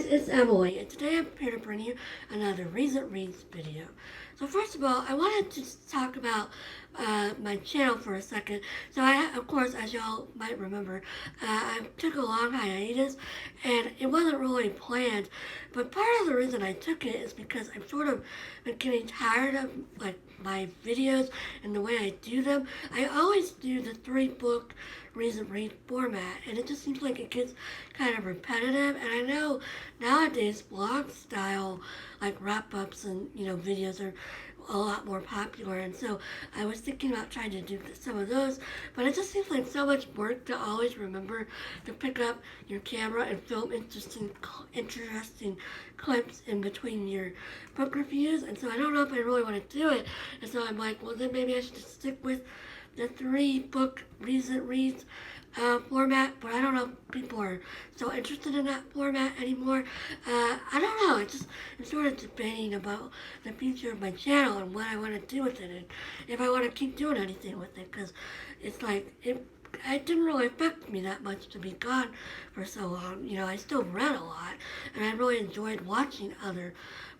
guys, it's Emily, and today I'm here to bring you another Recent Reads video. So first of all, I wanted to talk about my channel for a second. So of course, as y'all might remember, I took a long hiatus, and it wasn't really planned, but part of the reason I took it is because I'm sort of been getting tired of my videos and the way I do them. I always do the 3-book recent read format, and it just seems like it gets kind of repetitive. And I know nowadays blog style wrap-ups and videos are a lot more popular, and so I was thinking about trying to do some of those, but it just seems like so much work to always remember to pick up your camera and film interesting clips in between your book reviews. And so I don't know if I really want to do it, and so I'm like, well, then maybe I should just stick with the 3-book recent reads format, but I don't know if people are so interested in that format anymore. I don't know. I'm sort of debating about the future of my channel and what I want to do with it, and if I want to keep doing anything with it, because it's like it didn't really affect me that much to be gone for so long. I still read a lot, and I really enjoyed watching other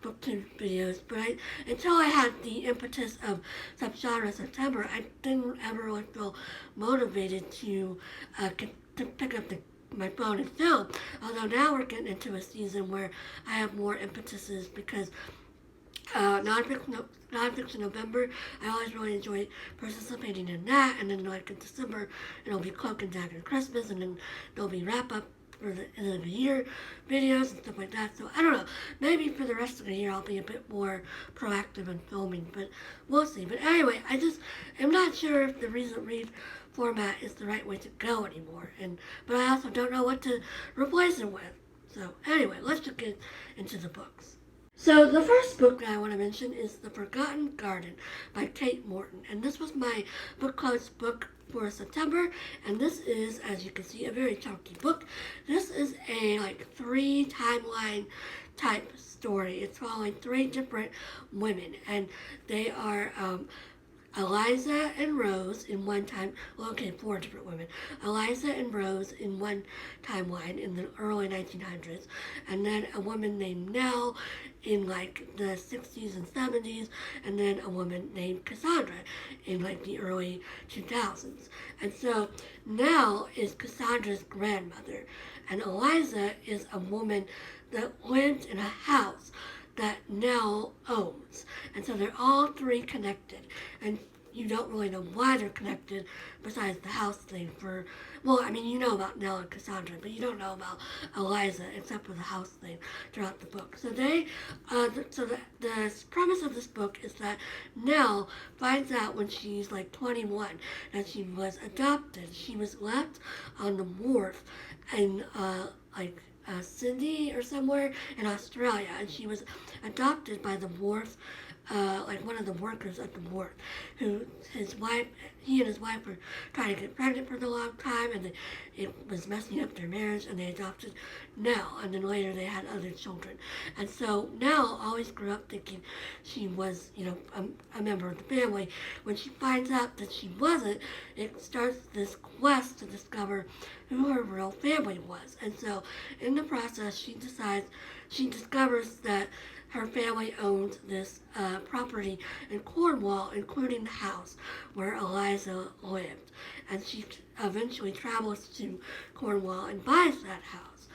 booktube videos, but until I had the impetus of Subgenre September, I didn't ever really feel motivated to pick up my phone and film. Although now we're getting into a season where I have more impetuses because nonfiction November, I always really enjoy participating in that, and then in December it'll be Cloak and Dagger Christmas, and then there'll be wrap up for the end of the year videos and stuff like that. So I don't know, maybe for the rest of the year I'll be a bit more proactive in filming, but we'll see. But anyway, I'm not sure if the recent read format is the right way to go anymore, but I also don't know what to replace it with. So anyway, let's just get into the books. So the first book that I want to mention is The Forgotten Garden by Kate Morton, and this was my book club's book for September, and this is, as you can see, a very chunky book. This is a 3 timeline type story. It's following 3 different women, and they are Eliza and Rose in one time, 4 different women. Eliza and Rose in one timeline in the early 1900s, and then a woman named Nell in the 60s and 70s, and then a woman named Cassandra in the early 2000s. And so Nell is Cassandra's grandmother, and Eliza is a woman that lived in a house that Nell owns. And so they're all 3 connected, and you don't really know why they're connected besides the house thing. You know about Nell and Cassandra, but you don't know about Eliza except for the house thing throughout the book. So the premise of this book is that Nell finds out when she's 21 that she was adopted. She was left on the wharf in Sydney or somewhere in Australia, and she was adopted by the wharf, one of the workers at the wharf, he and his wife were trying to get pregnant for a long time, and it was messing up their marriage, and they adopted Nell, and then later they had other children. And so Nell always grew up thinking she was, a member of the family. When she finds out that she wasn't, it starts this quest to discover who her real family was. And so in the process, she discovers that her family owns this property in Cornwall, including the house where Eliza lived. And she eventually travels to Cornwall and buys that house.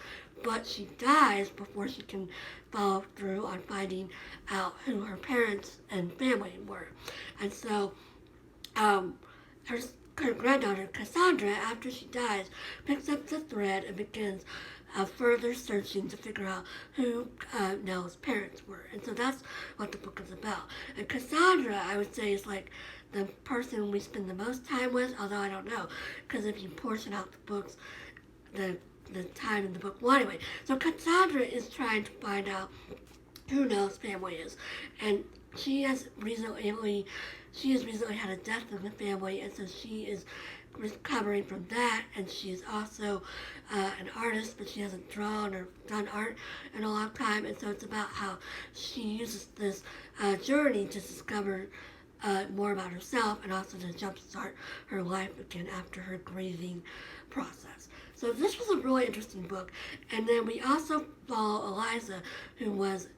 But she dies before she can follow through on finding out who her parents and family were. And so her granddaughter, Cassandra, after she dies, picks up the thread and begins further searching to figure out who Nell's parents were. And so that's what the book is about. And Cassandra, I would say, is the person we spend the most time with, although I don't know, because if you portion out the books, the time in the book. Well, anyway, so Cassandra is trying to find out who Nell's family is, and she has recently had a death in the family, and so she is recovering from that. And she is also an artist, but she hasn't drawn or done art in a long time, and so it's about how she uses this journey to discover more about herself, and also to jumpstart her life again after her grieving process. So this was a really interesting book. And then we also follow Eliza, who was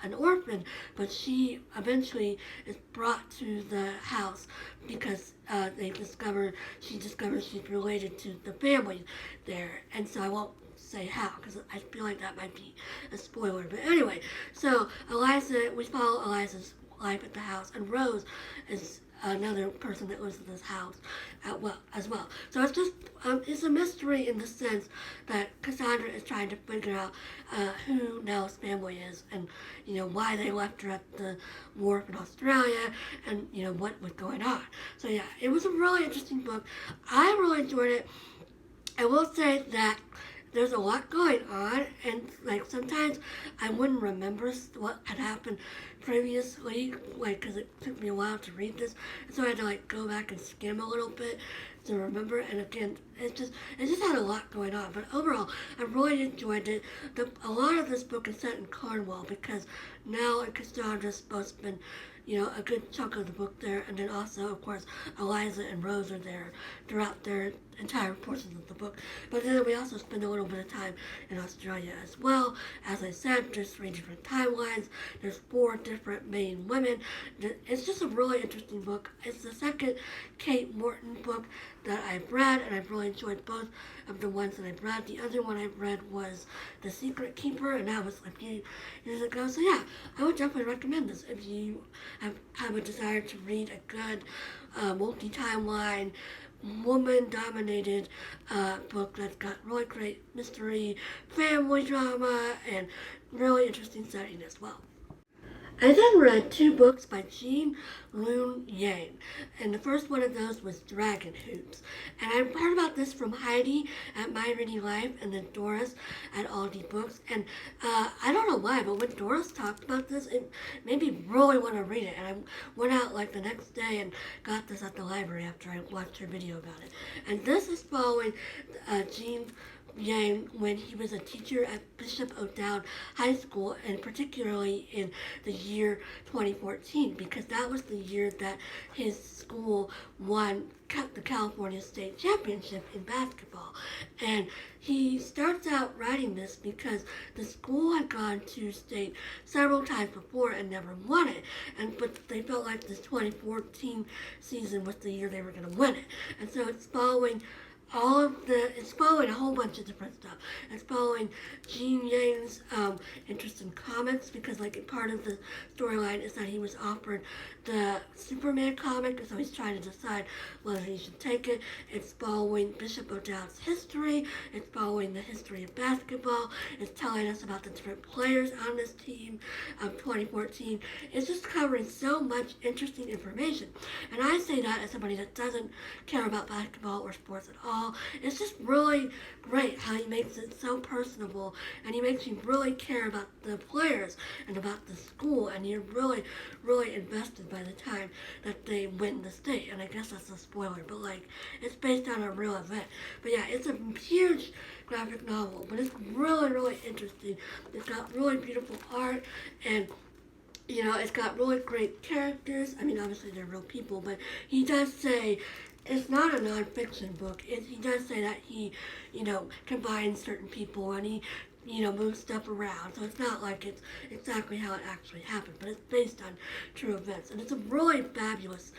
an orphan, but she eventually is brought to the house because she discovers she's related to the family there. And so I won't say how because I feel like that might be a spoiler. But anyway, so we follow Eliza's life at the house, and Rose is another person that lives in this house as well. So it's just it's a mystery in the sense that Cassandra is trying to figure out who Nell's family is, and why they left her at the wharf in Australia, and what was going on. So yeah, it was a really interesting book. I really enjoyed it. I will say that there's a lot going on, and like sometimes I wouldn't remember what had happened previously, like because it took me a while to read this, so I had to like go back and skim a little bit to remember. And again, it just had a lot going on. But overall, I really enjoyed it. A lot of this book is set in Cornwall because Nell and Cassandra's both spend a good chunk of the book there, and then also, of course, Eliza and Rose are there throughout their entire portions of the book. But then we also spend a little bit of time in Australia as well. As I said, there's 3 different timelines. There's 4 different main women. It's just a really interesting book. It's the second Kate Morton book that I've read, and I've really enjoyed both of the ones that I've read. The other one I've read was The Secret Keeper, and that was a few years ago. So yeah, I would definitely recommend this if you have a desire to read a good multi-timeline, woman-dominated book that's got really great mystery, family drama, and really interesting setting as well. I then read 2 books by Luen, and the first one of those was Dragon Hoops. And I heard about this from Heidi at My Reading Life, and then Doris at Aldi Books. And I don't know why, but when Doris talked about this, it made me really want to read it. And I went out like the next day and got this at the library after I watched her video about it. And this is following Jean Yang when he was a teacher at Bishop O'Dowd High School, and particularly in the year 2014, because that was the year that his school won the California State Championship in basketball. And he starts out writing this because the school had gone to state several times before and never won it, but they felt like this 2014 season was the year they were going to win it. And so it's following it's following a whole bunch of different stuff. It's following Jean Yang's interest in comics, because like part of the storyline is that he was offered the Superman comic, so he's trying to decide whether he should take it. It's following Bishop O'Dowd's history. It's following the history of basketball. It's telling us about the different players on this team of 2014. It's just covering so much interesting information. And I say that as somebody that doesn't care about basketball or sports at all. It's just really great how he makes it so personable, and he makes you really care about the players and about the school, and you're really, really invested by the time that they win the state. And I guess that's a spoiler, but like, it's based on a real event. But yeah, it's a huge graphic novel, but it's really, really interesting. It's got really beautiful art, and it's got really great characters. I mean, obviously they're real people, but he does say it's not a nonfiction book. He does say that he, combines certain people, and he, moves stuff around. So it's not like it's exactly how it actually happened, but it's based on true events. And it's a really fabulous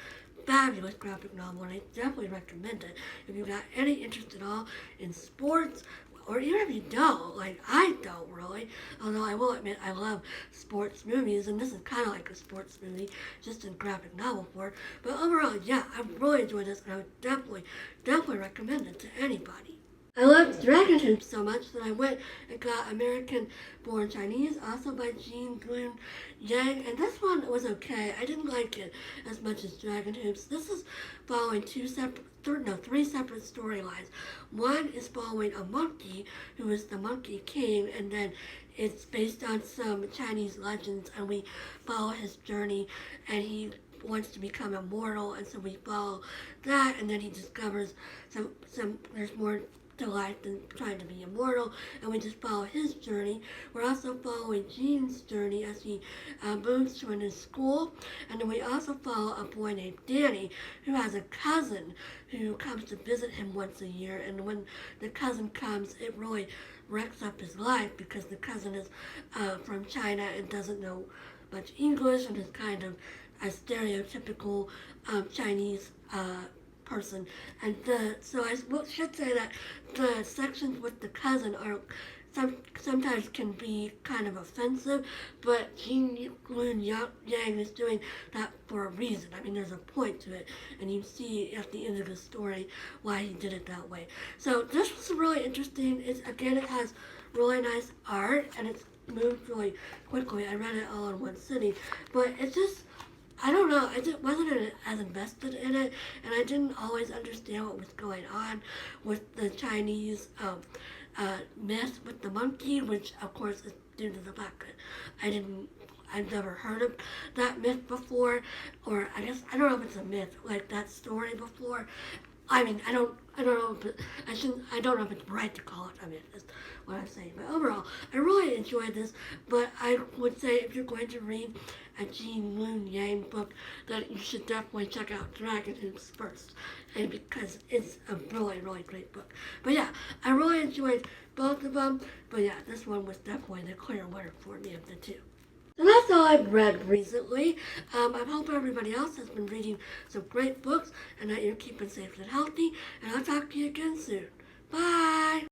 graphic novel, and I definitely recommend it if you've got any interest at all in sports, or even if you don't, like I don't really, although I will admit I love sports movies, and this is kind of like a sports movie, just in graphic novel form. But overall, yeah, I really enjoyed this, and I would definitely recommend it to anybody. I loved Dragon Hoops so much that I went and got American Born Chinese, also by Jean Luen Yang, and this one was okay. I didn't like it as much as Dragon Hoops. This is following 3 separate storylines. One is following a monkey who is the Monkey King, and then it's based on some Chinese legends, and we follow his journey, and he wants to become immortal, and so we follow that, and then he discovers there's more to life and trying to be immortal, and we just follow his journey. We're also following Gene's journey as he moves to a new school, and then we also follow a boy named Danny who has a cousin who comes to visit him once a year, and when the cousin comes, it really wrecks up his life because the cousin is from China and doesn't know much English and is kind of a stereotypical Chinese person. And so I should say that the sections with the cousin are sometimes can be kind of offensive, but Luen Yang is doing that for a reason. I mean, there's a point to it, and you see at the end of the story why he did it that way. So this was really interesting. It has really nice art, and it's moved really quickly. I read it all in one sitting, but it's just, I don't know, I just wasn't as invested in it, and I didn't always understand what was going on with the Chinese myth with the monkey, which of course is due to the fact that I've never heard of that myth before, or I don't know if it's a myth, like that story before. I mean, I don't know if I don't know if it's right to call it a myth, is what I'm saying. But overall, I really enjoyed this, but I would say if you're going to read a Gene Luen Yang book, that you should definitely check out Dragon Hoops first, and because it's a really, really great book. But yeah, I really enjoyed both of them, but yeah, this one was definitely the clear winner for me of the two. And that's all I've read recently. I hope everybody else has been reading some great books and that you're keeping safe and healthy. And I'll talk to you again soon. Bye!